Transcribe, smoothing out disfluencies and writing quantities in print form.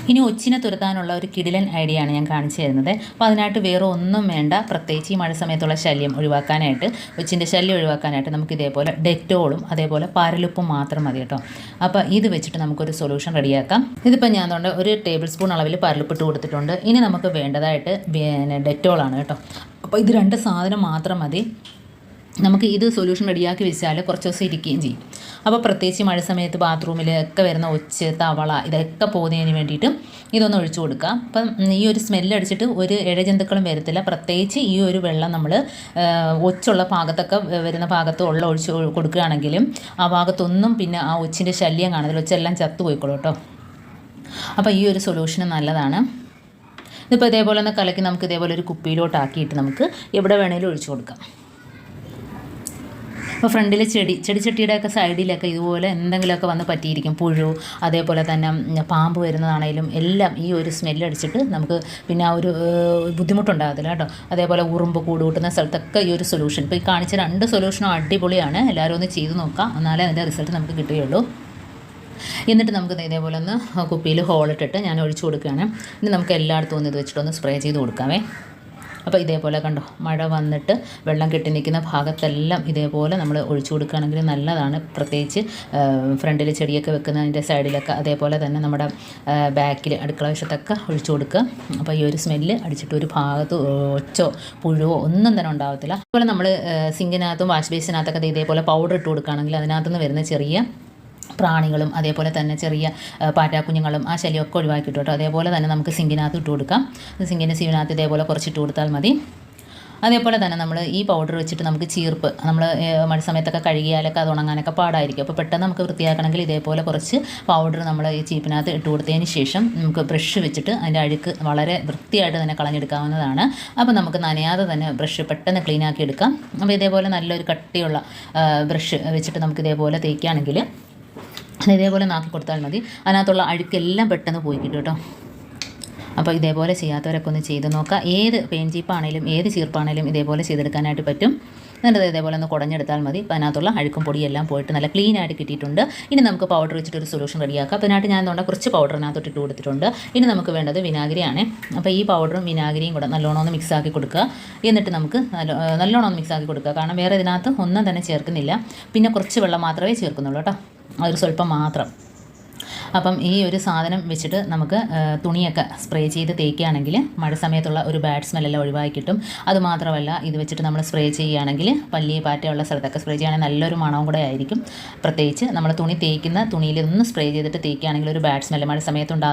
ഇനി ഒച്ചിനെ തുരത്താനുള്ള ഒരു കിടിലൻ ഐഡിയ ആണ് ഞാൻ കാണിച്ചു തരുന്നത്. അപ്പോൾ അതിനായിട്ട് വേറെ ഒന്നും വേണ്ട. പ്രത്യേകിച്ച് ഈ മഴ സമയത്തുള്ള ശല്യം ഒഴിവാക്കാനായിട്ട്, ഒച്ചിൻ്റെ ശല്യം ഒഴിവാക്കാനായിട്ട് നമുക്ക് ഇതേപോലെ ഡെറ്റോളും അതേപോലെ പാരലുപ്പും മാത്രം മതി കേട്ടോ. അപ്പോൾ ഇത് വെച്ചിട്ട് നമുക്കൊരു സൊല്യൂഷൻ റെഡിയാക്കാം. ഇതിപ്പോൾ ഞാൻ തൊണ്ട് ഒരു ടേബിൾ സ്പൂൺ അളവിൽ പാരലുപ്പിട്ട് കൊടുത്തിട്ടുണ്ട്. ഇനി നമുക്ക് വേണ്ടതായിട്ട് ഡെറ്റോളാണ് കേട്ടോ. അപ്പോൾ ഇത് 2 സാധനം മാത്രം മതി. നമുക്ക് ഇത് സൊല്യൂഷൻ റെഡിയാക്കി വെച്ചാൽ കുറച്ച് ദിവസം ഇരിക്കുകയും ചെയ്യും. അപ്പോൾ പ്രത്യേകിച്ച് മഴ സമയത്ത് ബാത്റൂമിൽ ഒക്കെ വരുന്ന ഒച്ച്, തവള ഇതൊക്കെ പോകുന്നതിന് വേണ്ടിയിട്ട് ഇതൊന്ന് ഒഴിച്ചു കൊടുക്കാം. അപ്പം ഈ ഒരു സ്മെല്ലടിച്ചിട്ട് ഒരു ഇഴജന്തുക്കളും വരത്തില്ല. പ്രത്യേകിച്ച് ഈ ഒരു വെള്ളം നമ്മൾ ഒച്ചുള്ള ഭാഗത്തൊക്കെ വരുന്ന ഭാഗത്ത് ഒഴിച്ച് കൊടുക്കുകയാണെങ്കിലും ആ ഭാഗത്തൊന്നും പിന്നെ ആ ഒച്ചിൻ്റെ ശല്യം കാണത്തില്ല. ഒച്ചെല്ലാം ചത്തുപോയിക്കോളൂ കേട്ടോ. അപ്പോൾ ഈ ഒരു സൊല്യൂഷൻ നല്ലതാണ്. ഇതിപ്പോൾ ഇതേപോലെ ഒന്ന് കലക്കി നമുക്ക് ഇതേപോലെ ഒരു കുപ്പിയിലോട്ടാക്കിയിട്ട് നമുക്ക് എവിടെ വേണേലും ഒഴിച്ചു കൊടുക്കാം. അപ്പോൾ ഫ്രണ്ടിൽ ചെടിച്ചട്ടിയുടെയൊക്കെ സൈഡിലൊക്കെ ഇതുപോലെ എന്തെങ്കിലുമൊക്കെ വന്ന് പറ്റിയിരിക്കും. പുഴു, അതേപോലെ തന്നെ പാമ്പ് വരുന്നതാണേലും എല്ലാം ഈ ഒരു സ്മെല്ലടിച്ചിട്ട് നമുക്ക് പിന്നെ ആ ഒരു ബുദ്ധിമുട്ടുണ്ടാകത്തില്ല കേട്ടോ. അതേപോലെ ഉറുമ്പ് കൂട് കൂട്ടുന്ന സ്ഥലത്തൊക്കെ ഈ ഒരു സൊല്യൂഷൻ, ഇപ്പോൾ ഈ കാണിച്ച 2 സൊല്യൂഷനും അടിപൊളിയാണ്. എല്ലാവരും ഒന്ന് ചെയ്ത് നോക്കാം, എന്നാലേ അതിൻ്റെ റിസൾട്ട് നമുക്ക് കിട്ടുകയുള്ളൂ. എന്നിട്ട് നമുക്ക് ഇതേപോലെ ഒന്ന് കുപ്പിയിൽ ഹോളിട്ടിട്ട് ഞാൻ ഒഴിച്ചു കൊടുക്കുകയാണ്. ഇനി നമുക്ക് എല്ലായിടത്തും ഒന്ന് ഇത് വെച്ചിട്ടൊന്ന് സ്പ്രേ ചെയ്ത് കൊടുക്കാമേ. അപ്പോൾ ഇതേപോലെ കണ്ടോ, മഴ വന്നിട്ട് വെള്ളം കെട്ടി നിൽക്കുന്ന ഭാഗത്തെല്ലാം ഇതേപോലെ നമ്മൾ ഒഴിച്ചു കൊടുക്കുകയാണെങ്കിൽ നല്ലതാണ്. പ്രത്യേകിച്ച് ഫ്രണ്ടിൽ ചെടിയൊക്കെ വെക്കുന്നതിൻ്റെ സൈഡിലൊക്കെ, അതേപോലെ തന്നെ നമ്മുടെ ബാക്കിൽ അടുക്കള വശത്തൊക്കെ ഒഴിച്ചു കൊടുക്കുക. അപ്പോൾ ഈ ഒരു സ്മെല്ല് അടിച്ചിട്ട് ഒരു ഭാഗത്ത് ഒച്ചോ പുഴുവോ ഒന്നും തന്നെ ഉണ്ടാകത്തില്ല. അതുപോലെ നമ്മൾ സിങ്കിനകത്തും വാഷ് ബേസിനകത്തൊക്കെ ഇതേപോലെ പൗഡർ ഇട്ട് കൊടുക്കുകയാണെങ്കിൽ അതിനകത്തുനിന്ന് വരുന്ന ചെറിയ പ്രാണികളും അതേപോലെ തന്നെ ചെറിയ പാറ്റാക്കുഞ്ഞുങ്ങളും ആ ശല്യമൊക്കെ ഒഴിവാക്കിയിട്ട് കേട്ടോ. അതേപോലെ തന്നെ നമുക്ക് സിങ്കിനകത്ത് ഇട്ട് കൊടുക്കാം. സിങ്കിനകത്ത് ഇതേപോലെ കുറച്ചിട്ട് കൊടുത്താൽ മതി. അതേപോലെ തന്നെ നമ്മൾ ഈ പൗഡർ വെച്ചിട്ട് നമുക്ക് ചീർപ്പ്, നമ്മൾ മഴ സമയത്തൊക്കെ കഴുകിയാലൊക്കെ അത് ഉണങ്ങാനൊക്കെ പാടായിരിക്കും. അപ്പോൾ പെട്ടെന്ന് നമുക്ക് വൃത്തിയാക്കണമെങ്കിൽ ഇതേപോലെ കുറച്ച് പൗഡർ നമ്മൾ ഈ ചീപ്പിനകത്ത് ഇട്ട് കൊടുത്തതിന് ശേഷം നമുക്ക് ബ്രഷ് വെച്ചിട്ട് അതിൻ്റെ അഴുക്ക് വളരെ വൃത്തിയായിട്ട് തന്നെ കളഞ്ഞെടുക്കാവുന്നതാണ്. അപ്പോൾ നമുക്ക് നനയാതെ തന്നെ ബ്രഷ് പെട്ടെന്ന് ക്ലീൻ ആക്കി എടുക്കാം. അപ്പോൾ ഇതേപോലെ നല്ലൊരു കട്ടിയുള്ള ബ്രഷ് വെച്ചിട്ട് നമുക്ക് ഇതേപോലെ തേക്കുകയാണെങ്കിൽ ഇതേപോലെ നാക്കി കൊടുത്താൽ മതി. അതിനകത്തുള്ള അഴുക്കെല്ലാം പെട്ടെന്ന് പോയി കിട്ടും കേട്ടോ. അപ്പോൾ ഇതേപോലെ ചെയ്യാത്തവരൊക്കെ ഒന്ന് ചെയ്ത് നോക്കുക. ഏത് പെയിൻ ചീപ്പാണേലും ഏത് ചീർപ്പാണേലും ഇതേപോലെ ചെയ്തെടുക്കാനായിട്ട് പറ്റും. എന്നിട്ട് ഇതേപോലെ ഒന്ന് കുടഞ്ഞെടുത്താൽ മതി. അപ്പോൾ അതിനകത്തുള്ള അഴുക്കും പൊടിയെല്ലാം പോയിട്ട് നല്ല ക്ലീൻ ആയിട്ട് കിട്ടിയിട്ടുണ്ട്. ഇനി നമുക്ക് പൗഡർ വെച്ചിട്ടൊരു സൊല്യൂഷൻ റെഡിയാക്കാം. അപ്പോൾ അതിനായിട്ട് ഞാൻ എന്തുകൊണ്ട് കുറച്ച് പൗഡറിനകത്തോട്ട് ഇട്ട് കൊടുത്തിട്ടുണ്ട്. ഇനി നമുക്ക് വേണ്ടത് വിനാഗിരിയാണ്. അപ്പോൾ ഈ പൗഡറും വിനാഗിരിയും കൂടെ നല്ലോണം ഒന്ന് മിക്സ് ആക്കി കൊടുക്കുക. എന്നിട്ട് നമുക്ക് നല്ലോണം ഒന്ന് മിക്സ് ആക്കി കൊടുക്കുക. കാരണം വേറെ ഇതിനകത്ത് ഒന്നും തന്നെ ചേർക്കുന്നില്ല. പിന്നെ കുറച്ച് വെള്ളം മാത്രമേ ചേർക്കുന്നുള്ളൂ കേട്ടോ, ഒരു സ്വല്പം മാത്രം. അപ്പം ഈ ഒരു സാധനം വെച്ചിട്ട് നമുക്ക് തുണിയൊക്കെ സ്പ്രേ ചെയ്ത് തേക്കുകയാണെങ്കിൽ മഴ സമയത്തുള്ള ഒരു ബാഡ് സ്മെല്ലെല്ലാം ഒഴിവാക്കി കിട്ടും. അതുമാത്രമല്ല, ഇത് വെച്ചിട്ട് നമ്മൾ സ്പ്രേ ചെയ്യുകയാണെങ്കിൽ പല്ലി പാറ്റയുള്ള സ്ഥലത്തൊക്കെ സ്പ്രേ ചെയ്യുകയാണെങ്കിൽ നല്ലൊരു മണവും കൂടെ ആയിരിക്കും. പ്രത്യേകിച്ച് നമ്മൾ തുണി തേക്കുന്ന തുണിയിൽ ഒന്ന് സ്പ്രേ ചെയ്തിട്ട് തേക്കുകയാണെങ്കിൽ ഒരു ബാഡ് സ്മെല്ല് മഴ സമയത്തുണ്ടാകുന്ന